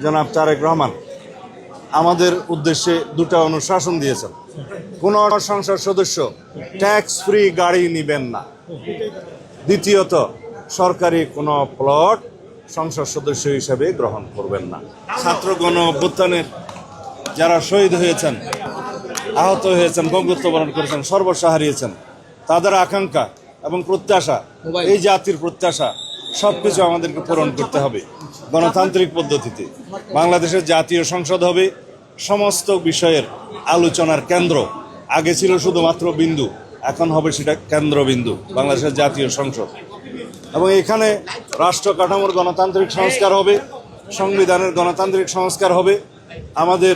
জনাব তারেক রহমান আমাদের উদ্দেশ্যে দুটো অনুশাসন দিয়েছেন। কোনো সংসদ সদস্য ট্যাক্স ফ্রি গাড়ি নেবেন না। দ্বিতীয়ত, সরকারি কোনো প্লট সংসদ সদস্য হিসেবে গ্রহণ করবেন না। ছাত্র গণ অভ্যুত্থানের যারা শহীদ হয়েছেন, আহত হয়েছেন, বঙ্গত্ব বরণ করেছেন, সর্বস্ব হারিয়েছেন, তাদের আকাঙ্ক্ষা এবং প্রত্যাশা, এই জাতির প্রত্যাশা সবকিছু আমাদেরকে পূরণ করতে হবে গণতান্ত্রিক পদ্ধতিতে। বাংলাদেশের জাতীয় সংসদ হবে সমস্ত বিষয়ের আলোচনার কেন্দ্র। আগে ছিল শুধুমাত্র বিন্দু, এখন হবে সেটা কেন্দ্রবিন্দু, বাংলাদেশের জাতীয় সংসদ। এবং এখানে রাষ্ট্র কাঠামোর গণতান্ত্রিক সংস্কার হবে, সংবিধানের গণতান্ত্রিক সংস্কার হবে। আমাদের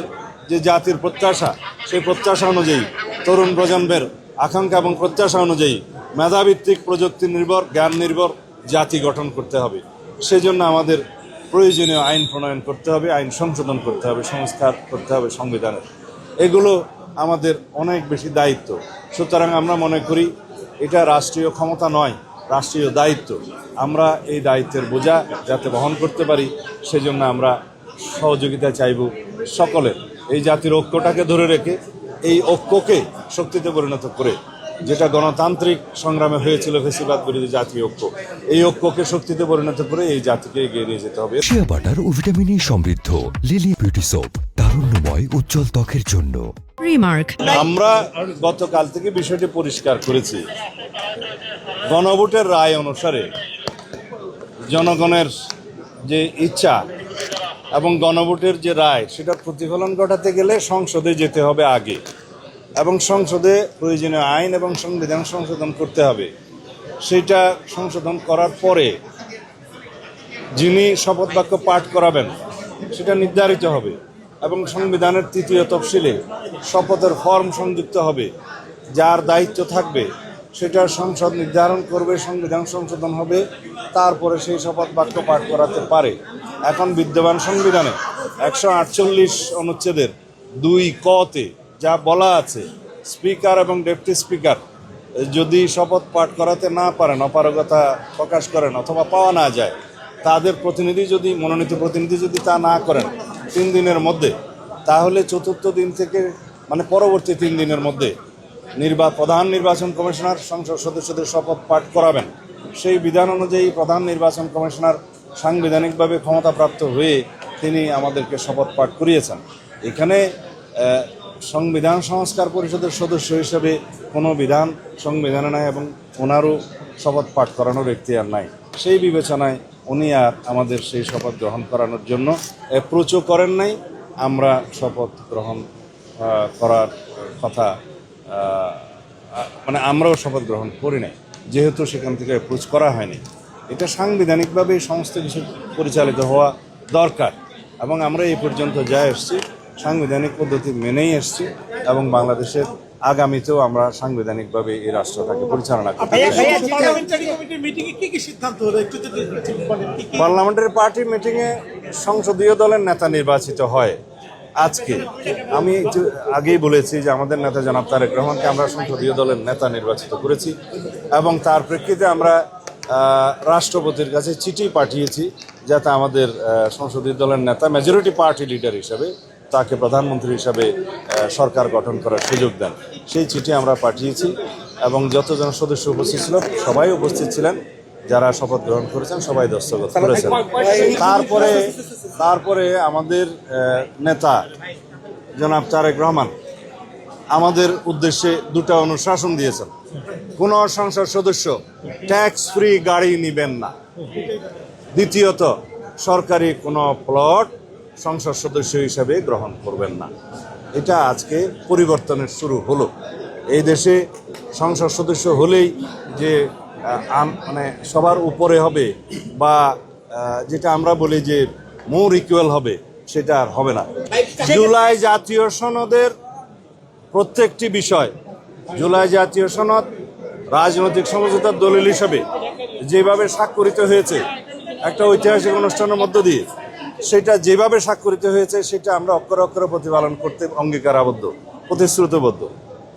যে জাতির প্রত্যাশা, সেই প্রত্যাশা অনুযায়ী তরুণ প্রজন্মের আকাঙ্ক্ষা এবং প্রত্যাশা অনুযায়ী মেধাভিত্তিক, প্রযুক্তি নির্ভর, জ্ঞান নির্ভর জাতি গঠন করতে হবে। সেজন্য আমাদের প্রয়োজনীয় আইন প্রণয়ন করতে হবে, আইন সংশোধন করতে হবে, সংস্কার করতে হবে সংবিধানের। এগুলো আমাদের অনেক বেশি দায়িত্ব। সুতরাং আমরা মনে করি এটা রাষ্ট্রীয় ক্ষমতা নয়, রাষ্ট্রীয় দায়িত্ব। আমরা এই দায়িত্বের বোঝা যাতে বহন করতে পারি, সেজন্য আমরা সহযোগিতা চাইব সকলের। এই জাতির ঐক্যটাকে ধরে রেখে এই ঐক্যকে শক্তিতে পরিণত করে, যেটা গণতান্ত্রিক সংগ্রামে হয়েছিল ফ্যাসিবাদ বিরোধী জাতীয় ঐক্য, এই ঐক্যকে শক্তিতে পরিণত করে এই জাতিকে এগিয়ে নিয়ে যেতে হবে। শিয়া বাটার ও ভিটামিন ই সমৃদ্ধ লিলি বিউটি সোপ, তারুণ্যময় উজ্জ্বল ত্বকের জন্য। আমরা গতকাল থেকে বিষয়টি পরিষ্কার করেছি। গণভোটের রায় অনুসারে জনগণের যে ইচ্ছা এবং গণভোটের যে রায়, সেটা প্রতিফলন ঘটাতে গেলে সংসদে যেতে হবে আগে, এবং সংসদে প্রয়োজনীয় আইন এবং সংবিধান সংশোধন করতে হবে। সেটা সংশোধন করার পরে যিনি শপথ বাক্য পাঠ করাবেন সেটা নির্ধারিত হবে, এবং সংবিধানের ৩য় তফসিলে শপথের ফর্ম সংযুক্ত হবে। যার দায়িত্ব থাকবে সেটা সংসদ নির্ধারণ করবে, সংবিধান সংশোধন হবে, তারপরে সেই শপথ বাক্য পাঠ করাতে পারে। এখন বিদ্যমান সংবিধানে ১৪৮ অনুচ্ছেদের ২ ক-তে যা বলা আছে, স্পিকার এবং ডেপুটি স্পিকার যদি শপথ পাঠ করাতে না পারেন, অপারগতা প্রকাশ করেন অথবা পাওয়া না যায়, তাদের প্রতিনিধি যদি, মনোনীত প্রতিনিধি যদি তা না করেন ৩ দিনের মধ্যে, তাহলে চতুর্থ দিন থেকে মানে পরবর্তী ৩ দিনের মধ্যে প্রধান নির্বাচন কমিশনার সংসদ সদস্যদের শপথ পাঠ করাবেন। সেই বিধান অনুযায়ী প্রধান নির্বাচন কমিশনার সাংবিধানিকভাবে ক্ষমতাপ্রাপ্ত হয়ে তিনি আমাদেরকে শপথ পাঠ করিয়েছেন। এখানে সংবিধান সংস্কার পরিষদের সদস্য হিসেবে কোনো বিধান সংবিধানে নাই, এবং ওনারও শপথ পাঠ করানোর এখতিয়ার নাই। সেই বিবেচনায় উনি আর আমাদের সেই শপথ গ্রহণ করানোর জন্য অ্যাপ্রোচও করেন নাই। আমরা শপথ গ্রহণ করার কথা মানে আমরাও শপথ গ্রহণ করি নাই, যেহেতু সেখান থেকে অ্যাপ্রোচ করা হয়নি। এটা সাংবিধানিকভাবে সমস্ত কিছু পরিচালিত হওয়া দরকার, এবং আমরা এই পর্যন্ত যা এসেছি সাংবিধানিক পদ্ধতি মেনেই এসেছি, এবং বাংলাদেশের আগামীতেও আমরা সাংবিধানিকভাবে এই রাষ্ট্রটাকে পরিচালনা করব। পার্লামেন্টারি পার্টি মিটিংয়ে সংসদীয় দলের নেতা নির্বাচিত হয়। আজকে আমি একটু আগেই বলেছি যে আমাদের নেতা জনাব তারেক রহমানকে আমরা সংসদীয় দলের নেতা নির্বাচিত করেছি, এবং তার প্রেক্ষিতে আমরা রাষ্ট্রপতির কাছে চিঠি পাঠিয়েছি যাতে আমাদের সংসদীয় দলের নেতা, মেজরিটি পার্টি লিডার হিসাবে তাকে প্রধানমন্ত্রী হিসাবে সরকার গঠন করার সুযোগ দেন। সেই চিঠি আমরা পাঠিয়েছি, এবং যতজন সদস্য উপস্থিত ছিল সবাই উপস্থিত ছিলেন, যারা শপথ গ্রহণ করেছেন সবাই দস্তখত করেছেন। তারপরে আমাদের নেতা জনাব তারেক রহমান আমাদের উদ্দেশ্যে দুটো অনুশাসন দিয়েছেন। কোনো সংসদ সদস্য ট্যাক্স ফ্রি গাড়ি নেবেন না। দ্বিতীয়ত, সরকারি কোনো প্লট সংসদ সদস্য হিসাবে গ্রহণ করবেন না। এটা আজকে পরিবর্তনের শুরু হলো। এই দেশে সংসদ সদস্য হলেই যে মানে সবার উপরে হবে, বা যেটা আমরা বলি যে মোর ইকুয়াল হবে, সেটা আর হবে না। জুলাই জাতীয় সনদের প্রত্যেকটি বিষয়, জুলাই জাতীয় সনদ রাজনৈতিক সমঝোতার দলিল হিসাবে যেভাবে স্বাক্ষরিত হয়েছে একটা ঐতিহাসিক অনুষ্ঠানের মধ্য দিয়ে, সেটা যেভাবে স্বাক্ষরিত হয়েছে সেটা আমরা অক্ষরে অক্ষরে প্রতিপালন করতে অঙ্গীকারাবদ্ধ, প্রতিশ্রুতিবদ্ধ।